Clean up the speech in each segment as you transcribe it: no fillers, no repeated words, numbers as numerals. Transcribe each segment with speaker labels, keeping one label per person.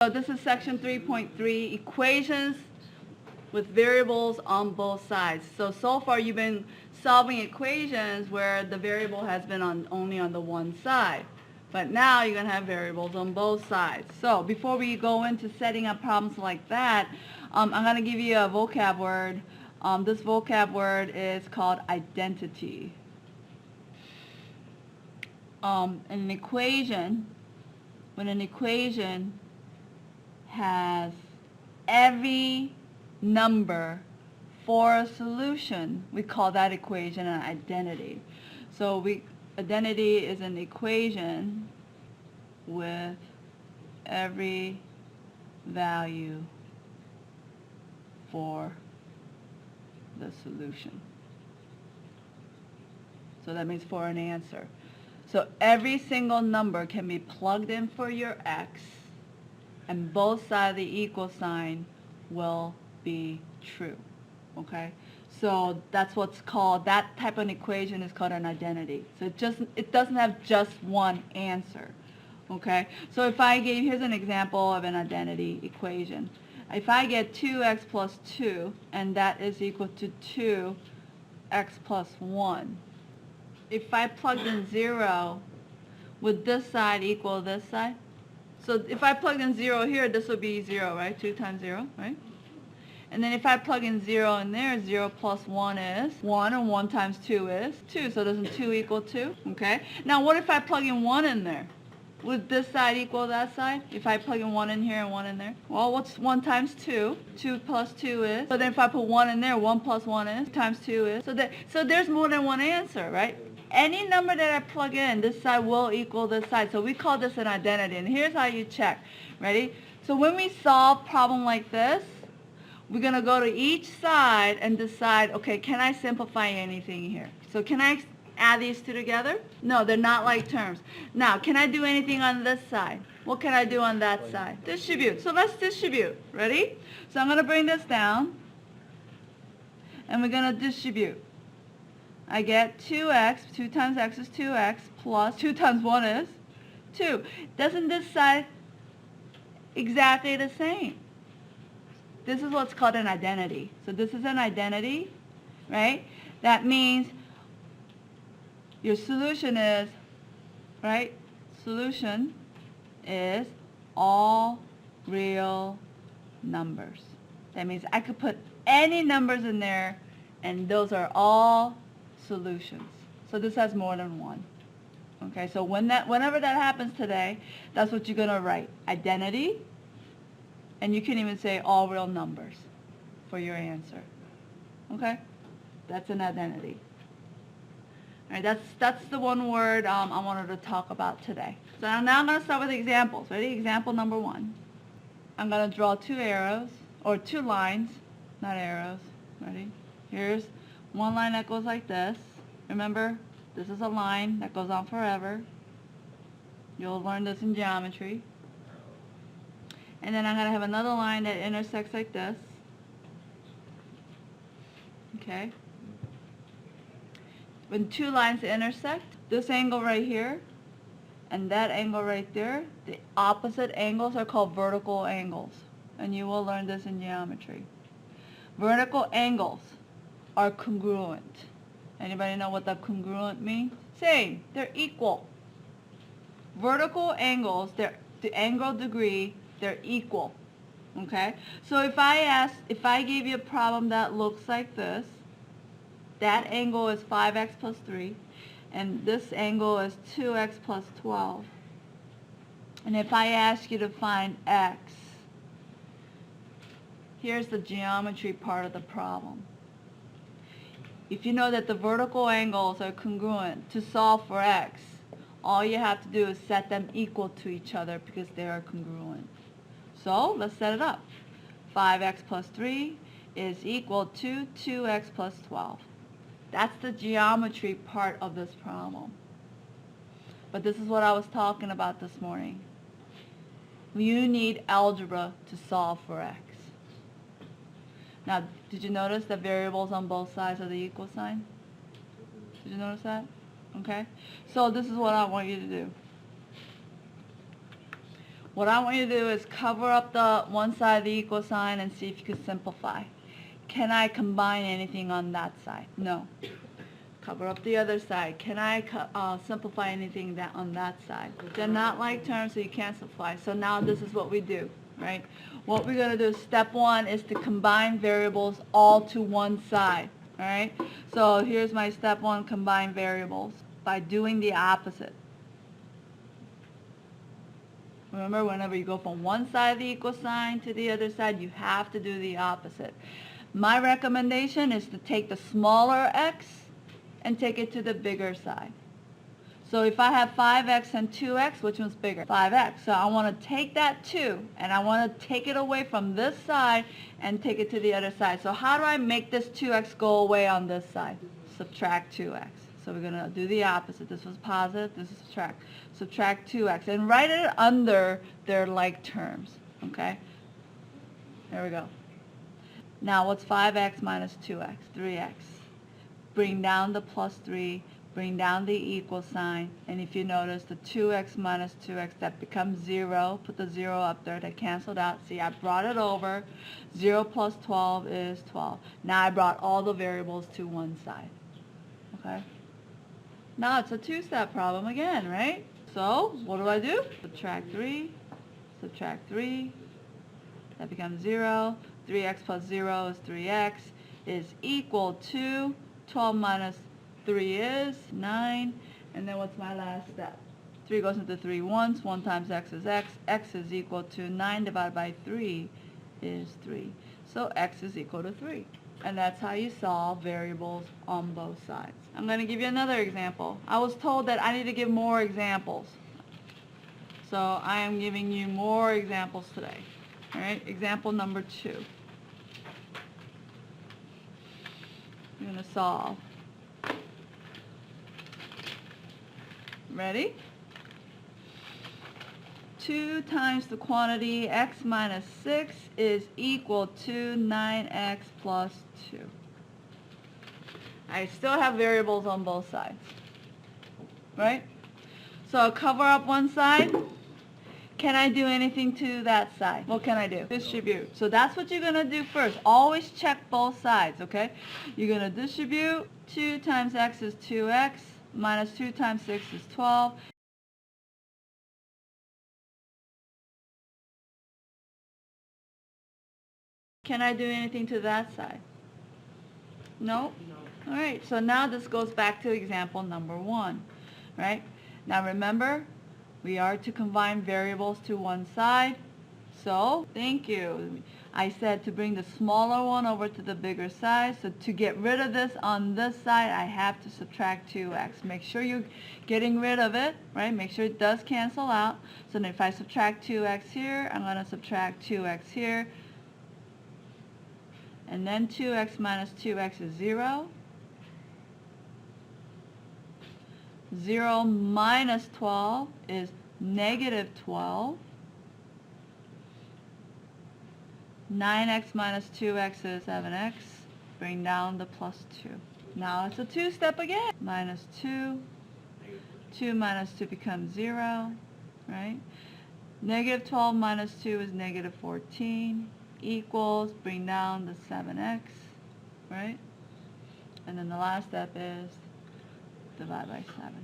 Speaker 1: So this is section 3.3, equations with variables on both sides. So far you've been solving equations where the variable has been only on the one side. But now you're going to have variables on both sides. So before we go into setting up problems like that, I'm going to give you a vocab word. This vocab word is called identity. When an equation has every number for a solution, we call that equation an identity. So identity is an equation with every value for the solution. So that means for an answer. So every single number can be plugged in for your x, and both sides of the equal sign will be true. Okay? So that's what's called, that type of equation is called an identity. So it doesn't have just one answer. Okay? So if I gave, here's an example of an identity equation. If I get 2x plus 2, and that is equal to 2x plus 1, if I plugged in 0, would this side equal this side? So if I plugged in 0 here, this would be 0, right? 2 times 0, right? And then if I plug in 0 in there, 0 plus 1 is 1, and 1 times 2 is 2. So doesn't 2 equal 2? Okay. Now what if I plug in 1 in there? Would this side equal that side? If I plug in 1 in here and 1 in there? Well, what's 1 times 2? 2 plus 2 is. So then if I put 1 in there, 1 plus 1 is. Times 2 is. So there's more than one answer, right? Any number that I plug in, this side will equal this side. So we call this an identity. And here's how you check. Ready? So when we solve a problem like this, we're going to go to each side and decide, okay, can I simplify anything here? So can I add these two together? No, they're not like terms. Now, can I do anything on this side? What can I do on that side? Distribute. So let's distribute. Ready? So I'm going to bring this down, and we're going to distribute. I get 2x, 2 times x is 2x, plus 2 times 1 is 2. Doesn't this side exactly the same? This is what's called an identity. So this is an identity, right? That means your solution is, right? Solution is all real numbers. That means I could put any numbers in there, and those are all solutions. So this has more than one. Okay, so whenever that happens today, that's what you're going to write. Identity, and you can even say all real numbers for your answer. Okay? That's an identity. All right, that's the one word I wanted to talk about today. So now I'm going to start with examples. Ready? Example number 1. I'm going to draw 2 arrows, or 2 lines, not arrows. Ready? Here's one line that goes like this. Remember, this is a line that goes on forever. You'll learn this in geometry. And then I'm going to have another line that intersects like this. Okay? When 2 lines intersect, this angle right here and that angle right there, the opposite angles are called vertical angles. And you will learn this in geometry. Vertical angles are congruent. Anybody know what that congruent means? Same. They're equal. Vertical angles, the angle degree, they're equal. Okay? So if I gave you a problem that looks like this, that angle is 5x plus 3, and this angle is 2x plus 12. And if I ask you to find x, here's the geometry part of the problem. If you know that the vertical angles are congruent, to solve for x, all you have to do is set them equal to each other because they are congruent. So let's set it up. 5x plus 3 is equal to 2x plus 12. That's the geometry part of this problem. But this is what I was talking about this morning. You need algebra to solve for x. Now, did you notice the variables on both sides of the equal sign? Did you notice that? Okay? So this is what I want you to do. What I want you to do is cover up the one side of the equal sign and see if you can simplify. Can I combine anything on that side? No. Cover up the other side. Can I simplify anything on that side? They're not like terms, so you can't simplify. So now this is what we do, right? What we're going to do, step one, is to combine variables all to one side, all right? So here's my step one, combine variables, by doing the opposite. Remember, whenever you go from one side of the equal sign to the other side, you have to do the opposite. My recommendation is to take the smaller x and take it to the bigger side. So if I have 5x and 2x, which one's bigger? 5x. So I want to take that 2, and I want to take it away from this side and take it to the other side. So how do I make this 2x go away on this side? Subtract 2x. So we're going to do the opposite. This was positive, this is subtract. Subtract 2x. And write it under their like terms. Okay? There we go. Now what's 5x minus 2x? 3x. Bring down the plus 3. Bring down the equal sign, and if you notice the 2x minus 2x, that becomes 0. Put the 0 up there, that canceled out. See, I brought it over. 0 plus 12 is 12. Now I brought all the variables to one side. Okay? Now it's a two-step problem again, right? So what do? Subtract 3, subtract 3. That becomes 0. 3x plus 0 is 3x, is equal to 12 minus 3 is 9, and then what's my last step? 3 goes into 3 once, 1 times x is x. X is equal to 9 divided by 3 is 3. So x is equal to 3. And that's how you solve variables on both sides. I'm going to give you another example. I was told that I need to give more examples. So I am giving you more examples today. All right, example number 2. You're going to solve. Ready? 2 times the quantity x minus 6 is equal to 9x plus 2. I still have variables on both sides, right? So I'll cover up one side. Can I do anything to that side? What can I do? Distribute. So that's what you're going to do first. Always check both sides, okay? You're going to distribute. 2 times x is 2x. Minus 2 times 6 is 12. Can I do anything to that side? No? All right, so now this goes back to example number 1, right? Now remember, we are to combine variables to one side. So, thank you. I said to bring the smaller one over to the bigger side. So to get rid of this on this side, I have to subtract 2x. Make sure you're getting rid of it, right? Make sure it does cancel out. So then if I subtract 2x here, I'm going to subtract 2x here. And then 2x minus 2x is 0. 0 minus 12 is negative 12. 9x minus 2x is 7x. Bring down the plus 2. Now it's a two-step again. Minus 2. 2 minus 2 becomes 0, right? Negative 12 minus 2 is negative 14. Equals, bring down the 7x, right? And then the last step is divide by 7.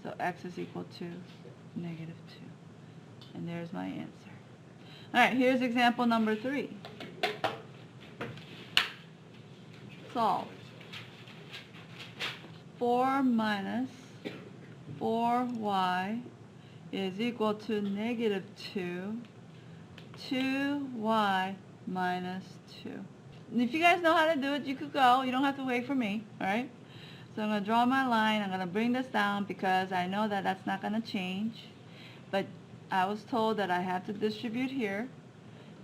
Speaker 1: So x is equal to negative 2. And there's my answer. All right, here's example number 3. Solve. 4 minus 4y is equal to negative 2. 2y minus 2. And if you guys know how to do it, you could go. You don't have to wait for me, all right? So I'm going to draw my line. I'm going to bring this down because I know that that's not going to change. But I was told that I have to distribute here.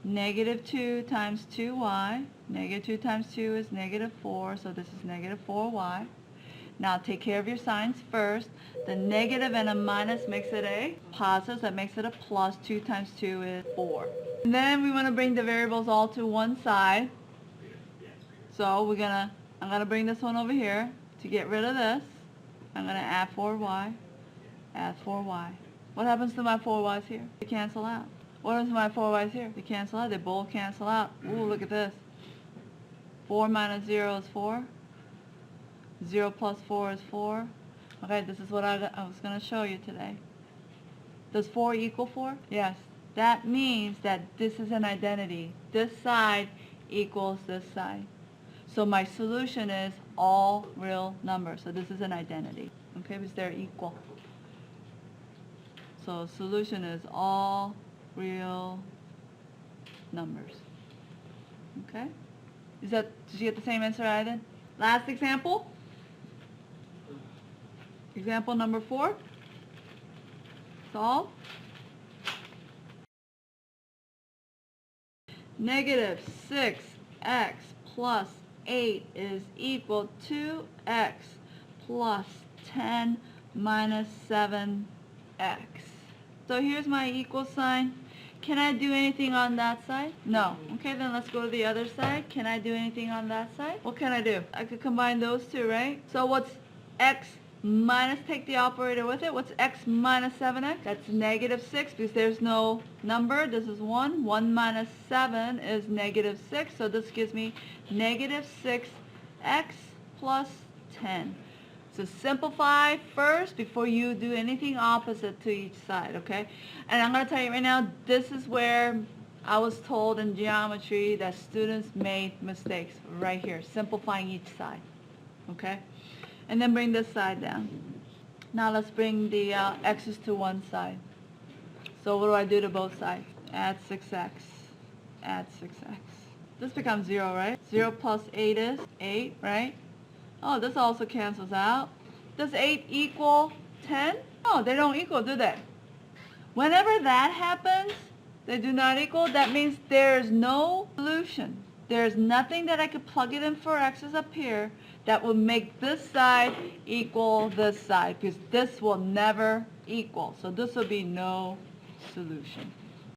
Speaker 1: Negative 2 times 2y. Negative 2 times 2 is negative 4, so this is negative 4y. Now take care of your signs first. The negative and a minus makes it a positive, so that makes it a plus. 2 times 2 is 4. And then we want to bring the variables all to one side. So I'm gonna bring this one over here. To get rid of this, I'm gonna add 4y, add 4y. What happens to my 4y's here? They cancel out. What happens to my 4y's here? They cancel out. They both cancel out. Ooh, look at this. 4 minus 0 is 4. 0 plus 4 is 4. Okay, this is what I was going to show you today. Does 4 equal 4? Yes. That means that this is an identity. This side equals this side. So my solution is all real numbers. So this is an identity. Okay, because they're equal. So solution is all real numbers. Okay? Did you get the same answer I did? Last example. Example number 4. Solve. Negative 6x plus 8 is equal to x plus 10 minus 7x. So here's my equal sign. Can I do anything on that side? No. Okay, then let's go to the other side. Can I do anything on that side? What can I do? I could combine those two, right? So what's x minus, take the operator with it. What's x minus 7x? That's negative 6 because there's no number. This is 1. 1 minus 7 is negative 6. So this gives me negative 6x plus 10. So simplify first before you do anything opposite to each side, okay? And I'm going to tell you right now, this is where I was told in geometry that students made mistakes right here, simplifying each side, okay? And then bring this side down. Now let's bring the x's to one side. So what do I do to both sides? Add 6x. Add 6x. This becomes 0, right? 0 plus 8 is 8, right? Oh, this also cancels out. Does 8 equal 10? No, they don't equal, do they? Whenever that happens, they do not equal, that means there's no solution. There's nothing that I could plug it in for x's up here that will make this side equal this side, because this will never equal. So this will be no solution.